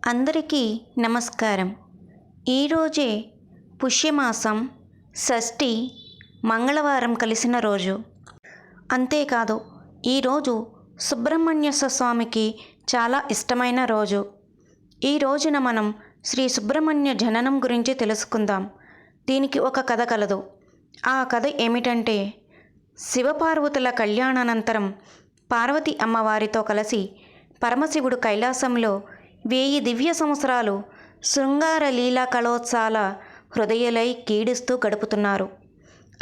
అందరికీ నమస్కారం. ఈరోజే పుష్యమాసం షష్ఠి మంగళవారం కలిసిన రోజు. అంతేకాదు ఈరోజు సుబ్రహ్మణ్య స్వామికి చాలా ఇష్టమైన రోజు. ఈ రోజున మనం శ్రీ సుబ్రహ్మణ్య జననం గురించి తెలుసుకుందాం. దీనికి ఒక కథ కలదు. ఆ కథ ఏమిటంటే, శివపార్వతుల కళ్యాణానంతరం పార్వతి అమ్మవారితో కలిసి పరమశివుడు కైలాసంలో 1000 దివ్య సంవత్సరాలు శృంగార లీలా కళోత్సవాల హృదయులై కీడిస్తూ గడుపుతున్నారు.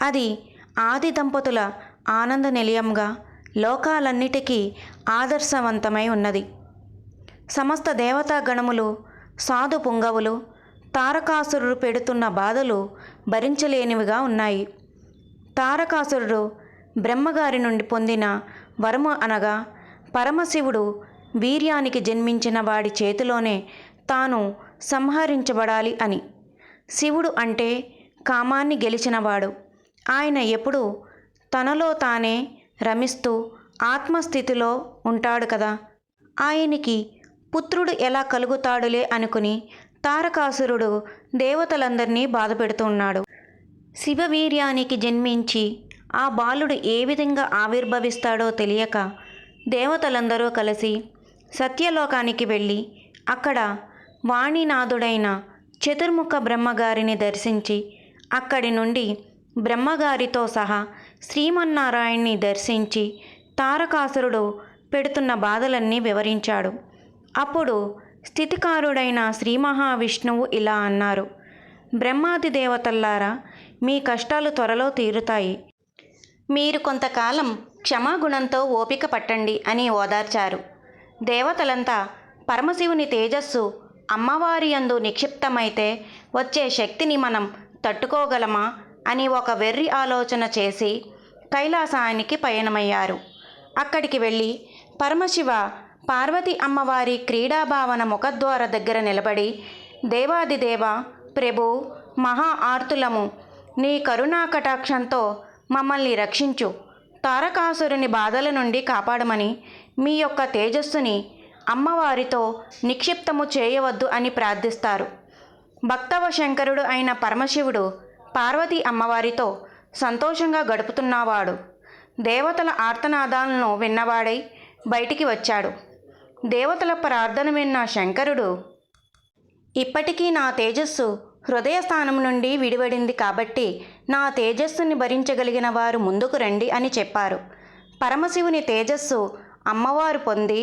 అది ఆది దంపతుల ఆనంద నిలయంగా లోకాలన్నిటికీ ఆదర్శవంతమై ఉన్నది. సమస్త దేవతా గణములు, సాధు పుంగవులు తారకాసురుడు పెడుతున్న బాధలు భరించలేనివిగా ఉన్నాయి. తారకాసురుడు బ్రహ్మగారి నుండి పొందిన వరము అనగా పరమశివుడు వీర్యానికి జన్మించిన వాడి చేతిలోనే తాను సంహరించబడాలి అని. శివుడు అంటే కామాన్ని గెలిచినవాడు. ఆయన ఎప్పుడూ తనలో తానే రమిస్తూ ఆత్మస్థితిలో ఉంటాడు కదా. ఆయనకి పుత్రుడు ఎలా కలుగుతాడులే అనుకుని తారకాసురుడు దేవతలందరినీ బాధపెడుతున్నాడు. శివవీర్యానికి జన్మించి ఆ బాలుడు ఏ విధంగా ఆవిర్భవిస్తాడో తెలియక దేవతలందరూ కలిసి సత్యలోకానికి వెళ్ళి అక్కడ వాణినాథుడైన చతుర్ముఖ బ్రహ్మగారిని దర్శించి అక్కడి నుండి బ్రహ్మగారితో సహా శ్రీమన్నారాయణ్ణి దర్శించి తారకాసురుడు పెడుతున్న బాధలన్నీ వివరించాడు. అప్పుడు స్థితికారుడైన శ్రీ మహావిష్ణువు ఇలా అన్నారు: బ్రహ్మాది దేవతల్లారా, మీ కష్టాలు త్వరలో తీరుతాయి. మీరు కొంతకాలం క్షమాగుణంతో ఓపిక పట్టండి అని ఓదార్చారు. దేవతలంతా పరమశివుని తేజస్సు అమ్మవారి యందు నిక్షిప్తమైతే వచ్చే శక్తిని మనం తట్టుకోగలమా అని ఒక వెర్రి ఆలోచన చేసి కైలాసానికి పయనమయ్యారు. అక్కడికి వెళ్ళి పరమశివ పార్వతి అమ్మవారి క్రీడాభావన ముఖద్వార దగ్గర నిలబడి, దేవాదిదేవ ప్రభు, మహా ఆర్తులము, నీ కరుణా కటాక్షంతో మమ్మల్ని రక్షించు, తారకాసురుని బాధల నుండి కాపాడమని మీ యొక్క తేజస్సుని అమ్మవారితో నిక్షిప్తము చేయవద్దు అని ప్రార్థిస్తారు. భక్తవ శంకరుడు అయిన పరమశివుడు పార్వతి అమ్మవారితో సంతోషంగా గడుపుతున్నవాడు. దేవతల ఆర్తనాదాలను విన్నవాడై బయటికి వచ్చాడు. దేవతల ప్రార్థన విన్న శంకరుడు, ఇప్పటికీ నా తేజస్సు హృదయస్థానం నుండి విడివడింది కాబట్టి నా తేజస్సుని భరించగలిగిన వారు ముందుకు రండి అని చెప్పారు. పరమశివుని తేజస్సు అమ్మవారు పొంది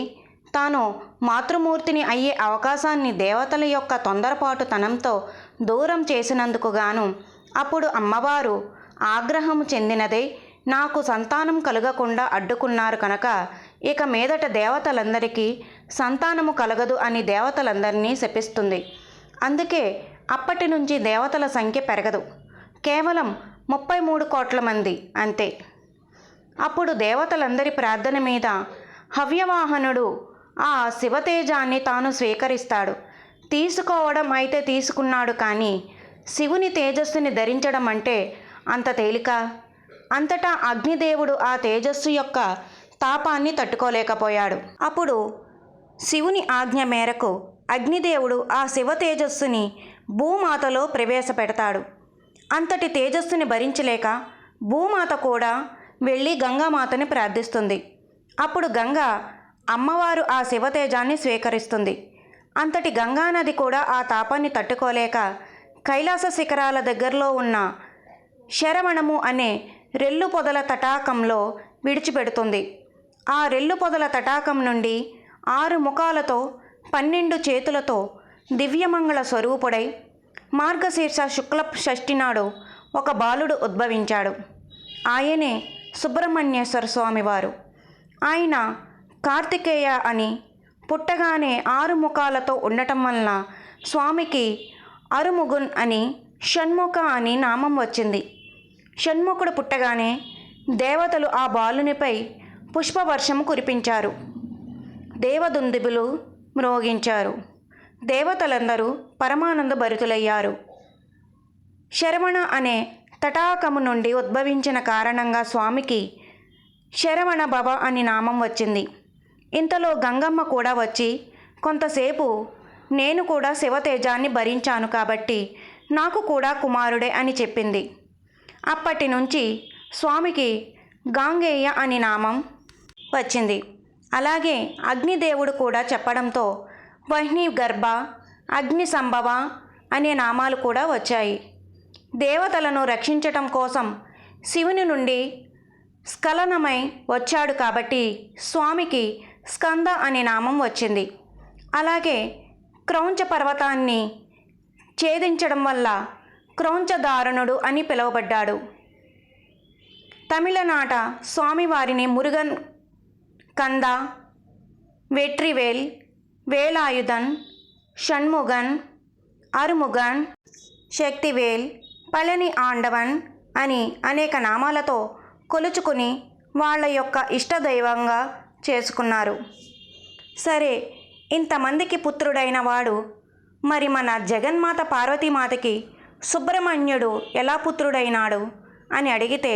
తాను మాతృమూర్తిని అయ్యే అవకాశాన్ని దేవతల యొక్క తొందరపాటుతనంతో దూరం చేసినందుకు గాను అప్పుడు అమ్మవారు ఆగ్రహము చెందినదే నాకు సంతానం కలగకుండా అడ్డుకున్నారు కనుక ఇక మీదట దేవతలందరికీ సంతానము కలగదు అని దేవతలందరినీ శపిస్తుంది. అందుకే అప్పటి నుంచి దేవతల సంఖ్య పెరగదు, కేవలం 33 కోట్ల మంది అంతే. అప్పుడు దేవతలందరి ప్రార్థన మీద హవ్యవాహనుడు ఆ శివతేజాన్ని తాను స్వీకరిస్తాడు. తీసుకోవడం అయితే తీసుకున్నాడు, కానీ శివుని తేజస్సుని ధరించడం అంటే అంత తేలిక? అంతటా అగ్నిదేవుడు ఆ తేజస్సు యొక్క తాపాన్ని తట్టుకోలేకపోయాడు. అప్పుడు శివుని ఆజ్ఞ మేరకు అగ్నిదేవుడు ఆ శివ తేజస్సుని భూమాతలో ప్రవేశపెడతాడు. అంతటి తేజస్సుని భరించలేక భూమాత కూడా వెళ్ళి గంగామాతని ప్రార్థిస్తుంది. అప్పుడు గంగా అమ్మవారు ఆ శివతేజాన్ని స్వీకరిస్తుంది. అంతటి గంగానది కూడా ఆ తాపాన్ని తట్టుకోలేక కైలాస శిఖరాల దగ్గరలో ఉన్న శరవణము అనే రెల్లు పొదల తటాకంలో విడిచిపెడుతుంది. ఆ రెల్లు పొదల తటాకం నుండి 6 ముఖాలతో 12 చేతులతో దివ్యమంగళ స్వరూపుడై మార్గశీర్ష శుక్ల షష్ఠి నాడు ఒక బాలుడు ఉద్భవించాడు. ఆయనే సుబ్రహ్మణ్యేశ్వర స్వామివారు. ఆయన కార్తికేయ అని పుట్టగానే 6 ముఖాలతో ఉండటం వలన స్వామికి అరుముగున్ అని, షణ్ముఖ అని నామం వచ్చింది. షణ్ముఖుడు పుట్టగానే దేవతలు ఆ బాలునిపై పుష్పవర్షము కురిపించారు. దేవదుందుబులు మ్రోగించారు. దేవతలందరూ పరమానంద భరితులయ్యారు. శరవణ అనే తటాకము నుండి ఉద్భవించిన కారణంగా స్వామికి శరవణ భవ అని నామం వచ్చింది. ఇంతలో గంగమ్మ కూడా వచ్చి కొంతసేపు నేను కూడా శివతేజాన్ని భరించాను కాబట్టి నాకు కూడా కుమారుడే అని చెప్పింది. అప్పటి నుంచి స్వామికి గాంగేయ అని నామం వచ్చింది. అలాగే అగ్నిదేవుడు కూడా చెప్పడంతో వహ్ని గర్భ, అగ్ని సంభవ అనే నామాలు కూడా వచ్చాయి. దేవతలను రక్షించటం కోసం శివుని నుండి స్ఖలనమై వచ్చాడు కాబట్టి స్వామికి స్కంద అనే నామం వచ్చింది. అలాగే క్రౌంచ పర్వతాన్ని ఛేదించడం వల్ల క్రౌంచదారుణుడు అని పిలువబడ్డాడు. తమిళనాట స్వామివారిని మురుగన్ కంద, వెట్రివేల్, వేలాయుధన్, షణ్ముగన్, అరుముగన్, శక్తివేల్, పళని ఆండవన్ అని అనేక నామాలతో కొలుచుకుని వాళ్ళ యొక్క ఇష్టదైవంగా చేసుకున్నారు. సరే, ఇంతమందికి పుత్రుడైన వాడు మరి మన జగన్మాత పార్వతీమాతకి సుబ్రహ్మణ్యుడు ఎలా పుత్రుడైనాడు అని అడిగితే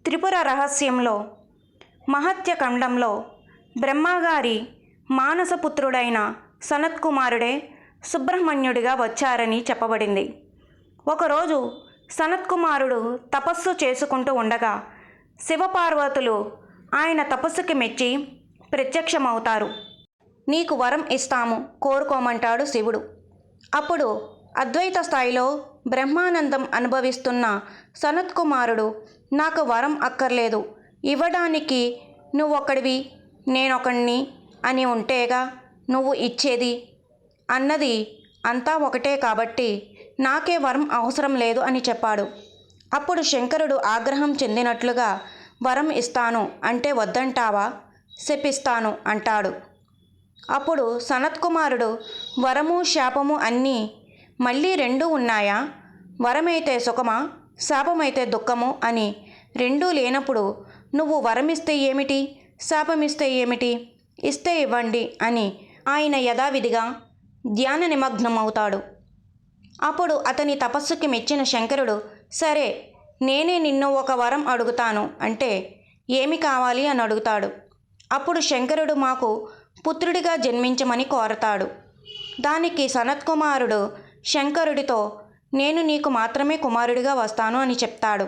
త్రిపుర రహస్యంలో మహత్యఖండంలో బ్రహ్మగారి మానసపుత్రుడైన సనత్కుమారుడే సుబ్రహ్మణ్యుడిగా వచ్చారని చెప్పబడింది. ఒకరోజు సనత్కుమారుడు తపస్సు చేసుకుంటూ ఉండగా శివపార్వతులు ఆయన తపస్సుకి మెచ్చి ప్రత్యక్షమవుతారు. నీకు వరం ఇస్తాము, కోరుకోమంటాడు శివుడు. అప్పుడు అద్వైత స్థాయిలో బ్రహ్మానందం అనుభవిస్తున్న సనత్కుమారుడు నాకు వరం అక్కర్లేదు, ఇవ్వడానికి నువ్వొక్కడివి నేనొకడిని అని ఉంటేగా నువ్వు ఇచ్చేది అన్నది అంతా ఒకటే కాబట్టి నాకే వరం అవసరం లేదు అని చెప్పాడు. అప్పుడు శంకరుడు ఆగ్రహం చెందినట్లుగా వరం ఇస్తాను అంటే వద్దంటావా, శపిస్తాను అంటాడు. అప్పుడు సనత్కుమారుడు వరము శాపము అన్నీ మళ్ళీ రెండూ ఉన్నాయా, వరమైతే సుఖమా, శాపమైతే దుఃఖము అని రెండూ లేనప్పుడు నువ్వు వరమిస్తే ఏమిటి, శాపమిస్తే ఏమిటి, ఇస్తే ఇవ్వండి అని ఆయన యథావిధిగా ధ్యాన నిమగ్నమవుతాడు. అప్పుడు అతని తపస్సుకి మెచ్చిన శంకరుడు సరే నేనే నిన్ను ఒక వరం అడుగుతాను అంటే ఏమి కావాలి అని అడుగుతాడు. అప్పుడు శంకరుడు మాకు పుత్రుడిగా జన్మించమని కోరతాడు. దానికి సనత్కుమారుడు శంకరుడితో నేను నీకు మాత్రమే కుమారుడిగా వస్తాను అని చెప్తాడు.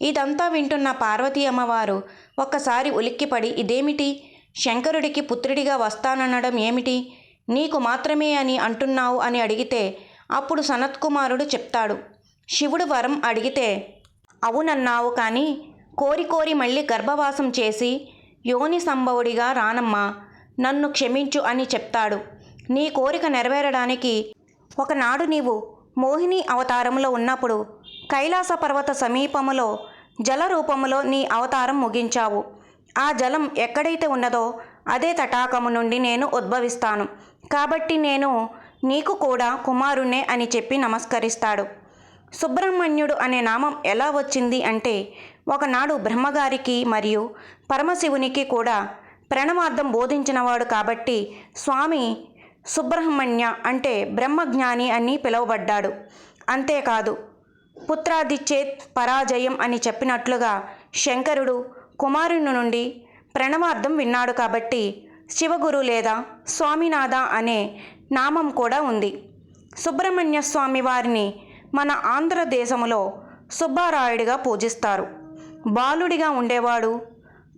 ఇదంతా వింటున్న పార్వతీ అమ్మవారు ఒక్కసారి ఉలిక్కిపడి ఇదేమిటి, శంకరుడికి పుత్రుడిగా వస్తాననడం ఏమిటి, నీకు మాత్రమే అని అంటున్నావు అని అడిగితే అప్పుడు సనత్కుమారుడు చెప్తాడు, శివుడు వరం అడిగితే అవునన్నావు కానీ కోరి కోరి మళ్ళీ గర్భవాసం చేసి యోని సంభవుడిగా రానమ్మా, నన్ను క్షమించు అని చెప్తాడు. నీ కోరిక నెరవేరడానికి ఒకనాడు నీవు మోహిని అవతారంలో ఉన్నప్పుడు కైలాస పర్వత సమీపములో జల రూపములో నీ అవతారం ముగించావు. ఆ జలం ఎక్కడైతే ఉన్నదో అదే తటాకము నుండి నేను ఉద్భవిస్తాను కాబట్టి నేను నీకు కూడా కుమారుణ్ణే అని చెప్పి నమస్కరిస్తాడు. సుబ్రహ్మణ్యుడు అనే నామం ఎలా వచ్చింది అంటే ఒకనాడు బ్రహ్మగారికి మరియు పరమశివునికి కూడా ప్రణవార్థం బోధించినవాడు కాబట్టి స్వామి సుబ్రహ్మణ్య అంటే బ్రహ్మజ్ఞాని అని పిలువబడ్డాడు. అంతేకాదు పుత్రాదిచ్చేత్ పరాజయం అని చెప్పినట్లుగా శంకరుడు కుమారుని నుండి ప్రణవార్థం విన్నాడు కాబట్టి శివగురు లేదా స్వామినాథ అనే నామం కూడా ఉంది. సుబ్రహ్మణ్య స్వామి వారిని మన ఆంధ్రదేశములో సుబ్బారాయుడిగా పూజిస్తారు. బాలుడిగా ఉండేవాడు,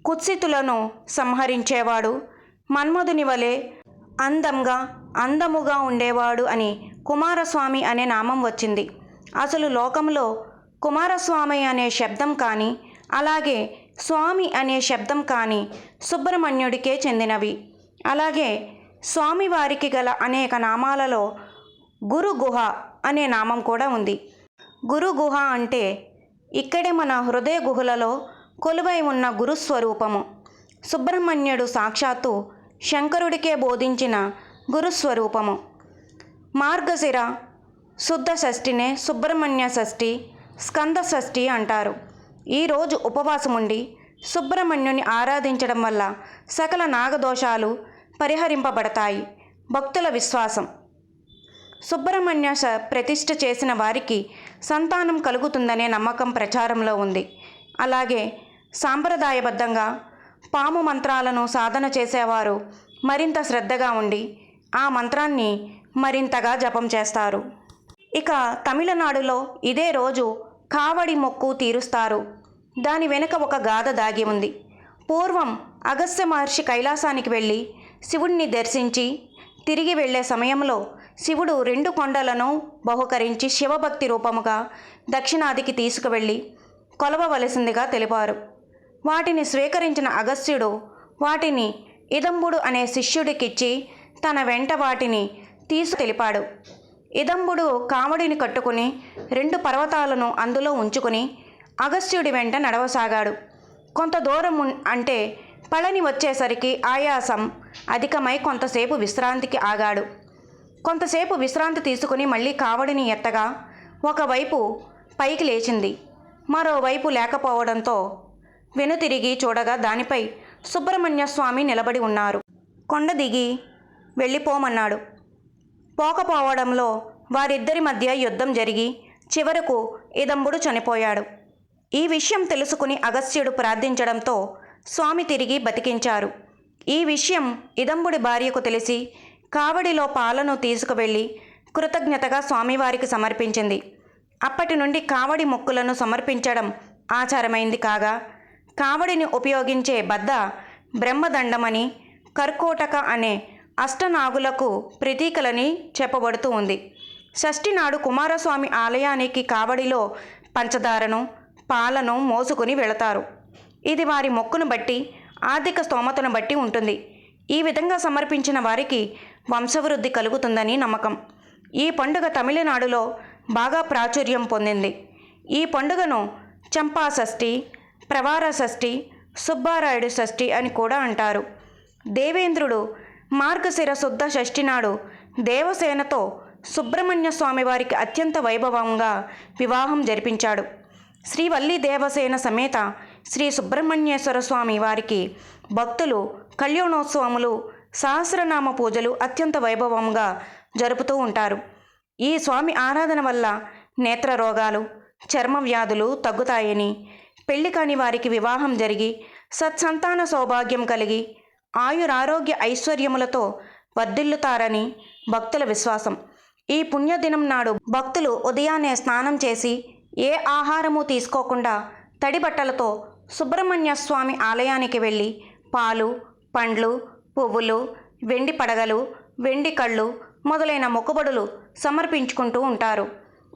కుత్సితులను సంహరించేవాడు, మన్మధుని వలె అందముగా ఉండేవాడు అని కుమారస్వామి అనే నామం వచ్చింది. అసలు లోకంలో కుమారస్వామి అనే శబ్దం కానీ అలాగే స్వామి అనే శబ్దం కానీ సుబ్రహ్మణ్యుడికే చెందినవి. అలాగే స్వామివారికి గల అనేక నామాలలో గురు గుహ అనే నామం కూడా ఉంది. గురు గుహ అంటే ఇక్కడే మన హృదయ గుహలలో కొలువై ఉన్న గురుస్వరూపము. సుబ్రహ్మణ్యుడు సాక్షాత్తు శంకరుడికే బోధించిన గురుస్వరూపము. మార్గశిర శుద్ధ షష్ఠినే సుబ్రహ్మణ్య షష్ఠి, స్కంద షష్ఠి అంటారు. ఈరోజు ఉపవాసముండి సుబ్రహ్మణ్యుని ఆరాధించడం వల్ల సకల నాగదోషాలు పరిహరింపబడతాయి. భక్తుల విశ్వాసం. సుబ్రహ్మణ్య ప్రతిష్ఠ చేసిన వారికి సంతానం కలుగుతుందనే నమ్మకం ప్రచారంలో ఉంది. అలాగే సాంప్రదాయబద్ధంగా పాము మంత్రాలను సాధన చేసేవారు మరింత శ్రద్ధగా ఉండి ఆ మంత్రాన్ని మరింతగా జపం చేస్తారు. ఇక తమిళనాడులో ఇదే రోజు కావడి మొక్కు తీరుస్తారు. దాని వెనుక ఒక గాథ దాగి ఉంది. పూర్వం అగస్త్య మహర్షి కైలాసానికి వెళ్ళి శివుణ్ణి దర్శించి తిరిగి వెళ్ళే సమయంలో శివుడు 2 కొండలను బహుకరించి శివభక్తి రూపముగా దక్షిణాదికి తీసుకువెళ్ళి కొలవవలసిందిగా తెలిపారు. వాటిని స్వీకరించిన అగస్త్యుడు వాటిని ఇదంబుడు అనే శిష్యుడికిచ్చి తన వెంట వాటిని తెలిపాడు. ఇదంబుడు కావడిని కట్టుకుని 2 పర్వతాలను అందులో ఉంచుకుని అగస్త్యుడి వెంట నడవసాగాడు. కొంత దూరం అంటే పళని వచ్చేసరికి ఆయాసం అధికమై కొంతసేపు విశ్రాంతికి ఆగాడు. కొంతసేపు విశ్రాంతి తీసుకుని మళ్ళీ కావడిని ఎత్తగా ఒకవైపు పైకి లేచింది, మరోవైపు లేకపోవడంతో వెనుతిరిగి చూడగా దానిపై సుబ్రహ్మణ్య స్వామి నిలబడి ఉన్నారు. కొండ దిగి వెళ్ళిపోమన్నాడు. పోకపోవడంలో వారిద్దరి మధ్య యుద్ధం జరిగి చివరకు ఇదంబుడు చనిపోయాడు. ఈ విషయం తెలుసుకుని అగస్త్యుడు ప్రార్థించడంతో స్వామి తిరిగి బతికించారు. ఈ విషయం ఇదంబుడి భార్యకు తెలిసి కావడిలో పాలను తీసుకువెళ్ళి కృతజ్ఞతగా స్వామివారికి సమర్పించింది. అప్పటి నుండి కావడి మొక్కులను సమర్పించడం ఆచారమైంది కాగా కావడిని ఉపయోగించే బద్ద బ్రహ్మదండమని, కర్కోటక అనే అష్టనాగులకు ప్రతీకలని చెప్పబడుతూ ఉంది. షష్ఠి నాడు కుమారస్వామి ఆలయానికి కావడిలో పంచదారను, పాలను మోసుకుని వెళతారు. ఇది వారి మొక్కును బట్టి, ఆర్థిక స్తోమతను బట్టి ఉంటుంది. ఈ విధంగా సమర్పించిన వారికి వంశవృద్ధి కలుగుతుందని నమ్మకం. ఈ పండుగ తమిళనాడులో బాగా ప్రాచుర్యం పొందింది. ఈ పండుగను చంపా షష్ఠి, ప్రవార షష్ఠి, సుబ్బారాయుడు షష్ఠి అని కూడా అంటారు. దేవేంద్రుడు మార్గశిర శుద్ధ షష్ఠి నాడు దేవసేనతో సుబ్రహ్మణ్య స్వామి వారికి అత్యంత వైభవంగా వివాహం జరిపించాడు. శ్రీవల్లి దేవసేన సమేత శ్రీ సుబ్రహ్మణ్యేశ్వర స్వామి వారికి భక్తులు కళ్యాణోత్సవములు, సహస్రనామ పూజలు అత్యంత వైభవంగా జరుపుతూ ఉంటారు. ఈ స్వామి ఆరాధన వల్ల నేత్ర రోగాలు, చర్మ వ్యాధులు తగ్గుతాయని, పెళ్లి కాని వారికి వివాహం జరిగి సత్సంతాన సౌభాగ్యం కలిగి ఆయురారోగ్య ఐశ్వర్యములతో వర్ధిల్లుతారని భక్తుల విశ్వాసం. ఈ పుణ్యదినం నాడు భక్తులు ఉదయాన్నే స్నానం చేసి ఏ ఆహారము తీసుకోకుండా తడి బట్టలతో సుబ్రహ్మణ్య స్వామి ఆలయానికి వెళ్ళి పాలు, పండ్లు, పువ్వులు, వెండి పడగలు, వెండి కళ్ళు మొదలైన మొక్కుబడులు సమర్పించుకుంటూ ఉంటారు.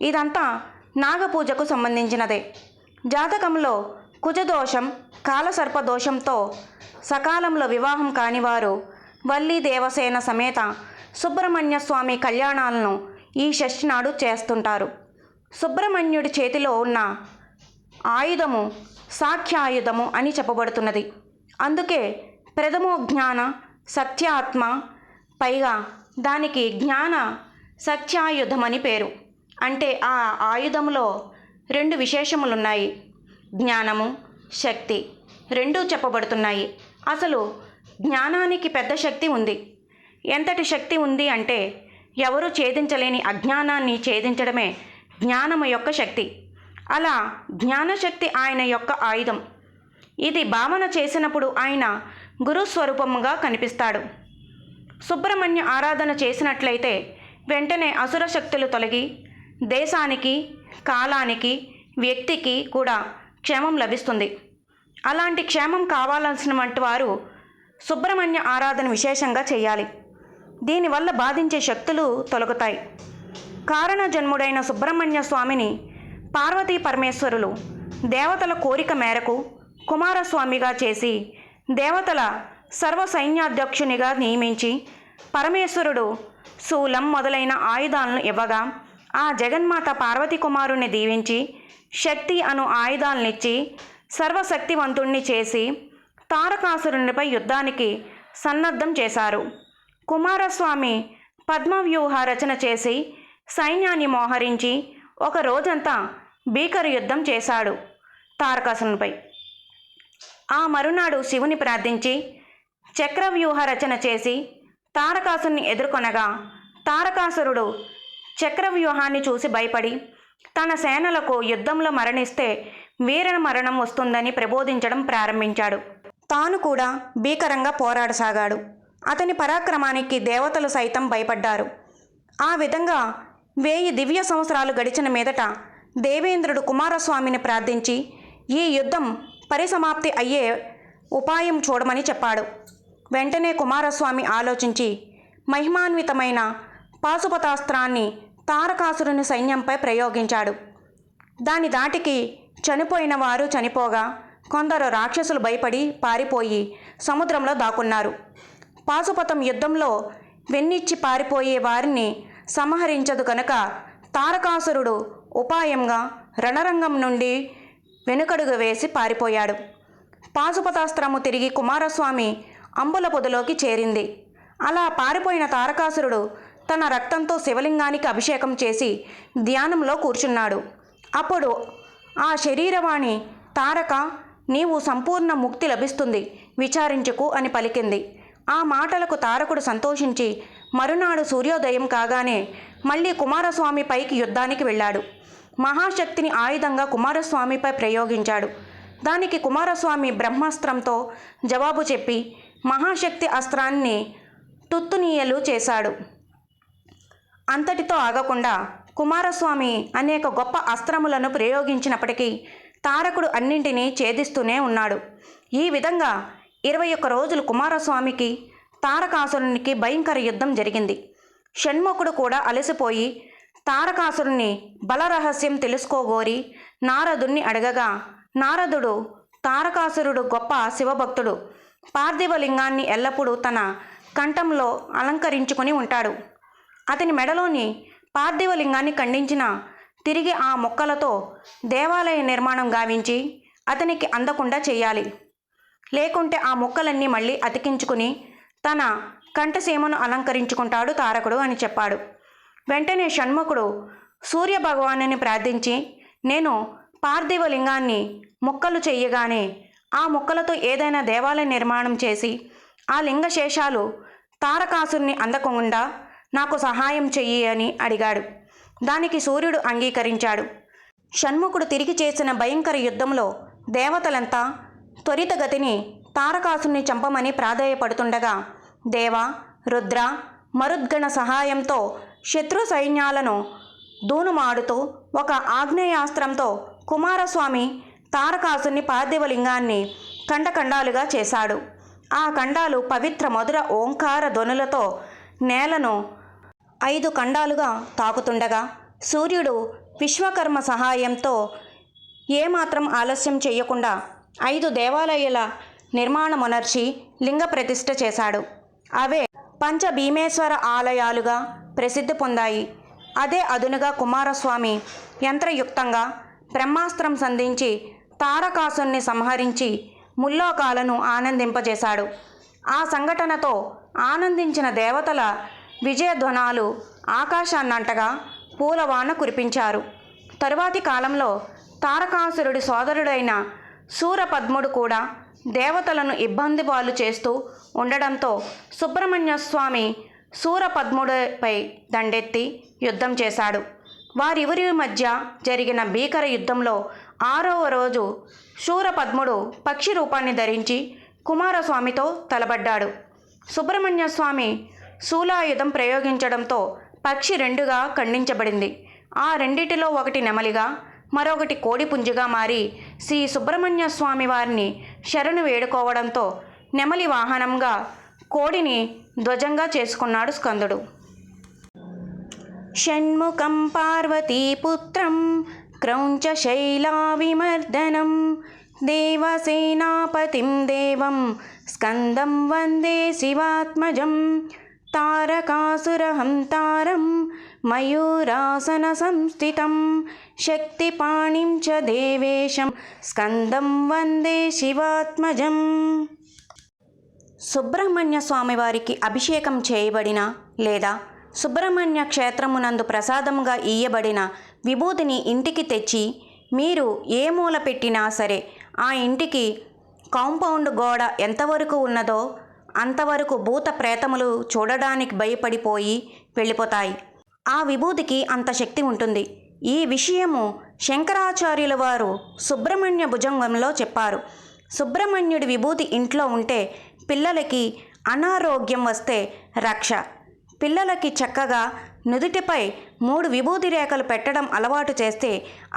ఇదంతా నాగపూజకు సంబంధించినదే. జాతకంలో కుజదోషం, కాలసర్పదోషంతో సకాలంలో వివాహం కానివారు వల్లి దేవసేన సమేత సుబ్రహ్మణ్య స్వామి కళ్యాణాలను ఈ షష్ఠి నాడు చేస్తుంటారు. సుబ్రహ్మణ్యుడి చేతిలో ఉన్న ఆయుధము సాఖ్యాయుధము అని చెప్పబడుతున్నది. అందుకే ప్రథమో జ్ఞాన సత్యాత్మ, పైగా దానికి జ్ఞాన సత్యాయుధమని పేరు. అంటే ఆ ఆయుధంలో 2 విశేషములున్నాయి. జ్ఞానము, శక్తి రెండూ చెప్పబడుతున్నాయి. అసలు జ్ఞానానికి పెద్ద శక్తి ఉంది. ఎంతటి శక్తి ఉంది అంటే ఎవరు ఛేదించలేని అజ్ఞానాన్ని ఛేదించడమే జ్ఞానము యొక్క శక్తి. అలా జ్ఞానశక్తి ఆయన యొక్క ఆయుధం. ఇది భావన చేసినప్పుడు ఆయన గురుస్వరూపముగా కనిపిస్తాడు. సుబ్రహ్మణ్య ఆరాధన చేసినట్లయితే వెంటనే అసుర శక్తులు తొలగి దేశానికి, కాలానికి, వ్యక్తికి కూడా క్షేమం లభిస్తుంది. అలాంటి క్షేమం కావాల్సినటువంటి వారు సుబ్రహ్మణ్య ఆరాధన విశేషంగా చేయాలి. దీనివల్ల బాధించే శక్తులు తొలగుతాయి. కారణ జన్ముడైన సుబ్రహ్మణ్య స్వామిని పార్వతీ పరమేశ్వరులు దేవతల కోరిక మేరకు కుమారస్వామిగా చేసి దేవతల సర్వ సైన్యాధ్యక్షునిగా నియమించి పరమేశ్వరుడు శూలం మొదలైన ఆయుధాలను ఇవ్వగా ఆ జగన్మాత పార్వతీ కుమారుణ్ణి దీవించి శక్తి అను ఆయుధాలనిచ్చి సర్వశక్తివంతుణ్ణి చేసి తారకాసురునిపై యుద్ధానికి సన్నద్ధం చేశారు. కుమారస్వామి పద్మవ్యూహ రచన చేసి సైన్యాన్ని మోహరించి ఒక రోజంతా భీకర యుద్ధం చేశాడు తారకాసురునిపై. ఆ మరునాడు శివుని ప్రార్థించి చక్రవ్యూహ రచన చేసి తారకాసురుని ఎదుర్కొనగా తారకాసురుడు చక్రవ్యూహాన్ని చూసి భయపడి తన సేనలకు యుద్ధంలో మరణిస్తే వీర మరణం వస్తుందని ప్రబోధించడం ప్రారంభించాడు. తాను కూడా భీకరంగా పోరాడసాగాడు. అతని పరాక్రమానికి దేవతలు సైతం భయపడ్డారు. ఆ విధంగా 1000 దివ్య సంవత్సరాలు గడిచిన మీదట దేవేంద్రుడు కుమారస్వామిని ప్రార్థించి ఈ యుద్ధం పరిసమాప్తి అయ్యే ఉపాయం చూడమని చెప్పాడు. వెంటనే కుమారస్వామి ఆలోచించి మహిమాన్వితమైన పాశుపతాస్త్రాన్ని తారకాసురుని సైన్యంపై ప్రయోగించాడు. దాని దాటికి చనిపోయిన వారు చనిపోగా కొందరు రాక్షసులు భయపడి పారిపోయి సముద్రంలో దాక్కున్నారు. పాశుపతం యుద్ధంలో వెన్నిచ్చి పారిపోయే వారిని సంహరించదు కనుక తారకాసురుడు ఉపాయంగా రణరంగం నుండి వెనుకడుగు వేసి పారిపోయాడు. పాశుపతాస్త్రము తిరిగి కుమారస్వామి అంబుల పొదలోకి చేరింది. అలా పారిపోయిన తారకాసురుడు తన రక్తంతో శివలింగానికి అభిషేకం చేసి ధ్యానంలో కూర్చున్నాడు. అప్పుడు ఆ శరీరవాణి, తారక, నీవు సంపూర్ణ ముక్తి లభిస్తుంది, విచారించుకు అని పలికింది. ఆ మాటలకు తారకుడు సంతోషించి మరునాడు సూర్యోదయం కాగానే మళ్ళీ కుమారస్వామి పైకి యుద్ధానికి వెళ్ళాడు. మహాశక్తిని ఆయుధంగా కుమారస్వామిపై ప్రయోగించాడు. దానికి కుమారస్వామి బ్రహ్మాస్త్రంతో జవాబు చెప్పి మహాశక్తి అస్త్రాన్ని తుత్తునీయలు చేశాడు. అంతటితో ఆగకుండా కుమారస్వామి అనేక గొప్ప అస్త్రములను ప్రయోగించినప్పటికీ తారకుడు అన్నింటినీ ఛేదిస్తూనే ఉన్నాడు. ఈ విధంగా 21 రోజులు కుమారస్వామికి తారకాసురునికి భయంకర యుద్ధం జరిగింది. షణ్ముఖుడు కూడా అలసిపోయి తారకాసురుని బలరహస్యం తెలుసుకోగోరి నారదుణ్ణి అడగగా నారదుడు తారకాసురుడు గొప్ప శివభక్తుడు, పార్థివలింగాన్ని ఎల్లప్పుడూ తన కంఠంలో అలంకరించుకుని ఉంటాడు. అతని మెడలోని పార్థివలింగాన్ని ఖండించిన తిరిగి ఆ మొక్కలతో దేవాలయ నిర్మాణం గావించి అతనికి అందకుండా చేయాలి. లేకుంటే ఆ మొక్కలన్నీ మళ్ళీ అతికించుకుని తన కంఠసీమను అలంకరించుకుంటాడు తారకుడు అని చెప్పాడు. వెంటనే షణ్ముఖుడు సూర్యభగవానుని ప్రార్థించి నేను పార్థివలింగాన్ని మొక్కలు చెయ్యగానే ఆ మొక్కలతో ఏదైనా దేవాలయ నిర్మాణం చేసి ఆ లింగశేషాలు తారకాసుని అందకుండా నాకు సహాయం చెయ్యి అని అడిగాడు. దానికి సూర్యుడు అంగీకరించాడు. షణ్ముఖుడు తిరిగి చేసిన భయంకర యుద్ధంలో దేవతలంతా త్వరితగతిని తారకాసుని చంపమని ప్రాధేయపడుతుండగా దేవ, రుద్ర, మరుద్గణ సహాయంతో శత్రు సైన్యాలను దూనుమాడుతూ ఒక ఆగ్నేయాస్త్రంతో కుమారస్వామి తారకాసుని పార్థివలింగాన్ని ఖండఖండాలుగా చేశాడు. ఆ ఖండాలు పవిత్ర మధుర ఓంకార ధ్వనులతో నేలను 5 ఖండాలుగా తాకుతుండగా సూర్యుడు విశ్వకర్మ సహాయంతో ఏమాత్రం ఆలస్యం చేయకుండా 5 దేవాలయాల నిర్మాణమునర్చి లింగ ప్రతిష్ఠ చేశాడు. అవే పంచభీమేశ్వర ఆలయాలుగా ప్రసిద్ధి పొందాయి. అదే అదునుగా కుమారస్వామి యంత్రయుక్తంగా బ్రహ్మాస్త్రం సంధించి తారకాసుని సంహరించి ముల్లోకాలను ఆనందింపజేశాడు. ఆ సంఘటనతో ఆనందించిన దేవతల విజయధ్వనాలు ఆకాశాన్నంటగా పూలవాన కురిపించారు. తరువాతి కాలంలో తారకాసురుడి సోదరుడైన శూరపద్ముడు కూడా దేవతలను ఇబ్బంది పాలు చేస్తూ ఉండడంతో సుబ్రహ్మణ్య స్వామి శూరపద్ముడిపై దండెత్తి యుద్ధం చేశాడు. వారిరువురి మధ్య జరిగిన భీకర యుద్ధంలో 6వ రోజు శూరపద్ముడు పక్షి రూపాన్ని ధరించి కుమారస్వామితో తలబడ్డాడు. సుబ్రహ్మణ్య స్వామి శూలాయుధం ప్రయోగించడంతో పక్షి 2గా ఖండించబడింది. ఆ రెండిటిలో ఒకటి నెమలిగా మరొకటి కోడిపుంజుగా మారి శ్రీ సుబ్రహ్మణ్య స్వామి వారిని శరణు వేడుకోవడంతో నెమలి వాహనంగా కోడిని ధ్వజంగా చేసుకున్నాడు స్కందుడు. షణ్ముఖం పార్వతీపుత్రం క్రౌంచ శైలావిమర్దనం దేవసేనాపతిం దేవం స్కందం వందే శివాత్మజం తారకాసురహంతారం మయూరాసన సంస్థితం శక్తిపాణిం చ దేవేశం స్కందం వందే శివాత్మజం. సుబ్రహ్మణ్య స్వామివారికి అభిషేకం చేయబడిన లేదా సుబ్రహ్మణ్య క్షేత్రమునందు ప్రసాదముగా ఇయ్యబడిన విభూతిని ఇంటికి తెచ్చి మీరు ఏ మూల పెట్టినా సరే ఆ ఇంటికి కాంపౌండ్ గోడ ఎంతవరకు ఉన్నదో అంతవరకు భూత ప్రేతములు చూడడానికి భయపడిపోయి వెళ్ళిపోతాయి. ఆ విభూతికి అంత శక్తి ఉంటుంది. ఈ విషయము శంకరాచార్యుల వారు సుబ్రహ్మణ్య భుజంగంలో చెప్పారు. సుబ్రహ్మణ్యుడి విభూతి ఇంట్లో ఉంటే పిల్లలకి అనారోగ్యం వస్తే రక్ష, పిల్లలకి చక్కగా నుదుటిపై 3 విభూది రేఖలు పెట్టడం అలవాటు చేస్తే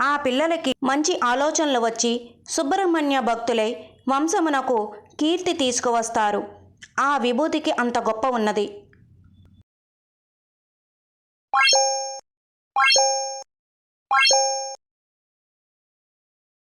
ఆ పిల్లలకి మంచి ఆలోచనలు వచ్చి సుబ్రహ్మణ్య భక్తులై వంశమునకు కీర్తి తీసుకువస్తారు. ఆ విభూతికి అంత గొప్ప ఉన్నది.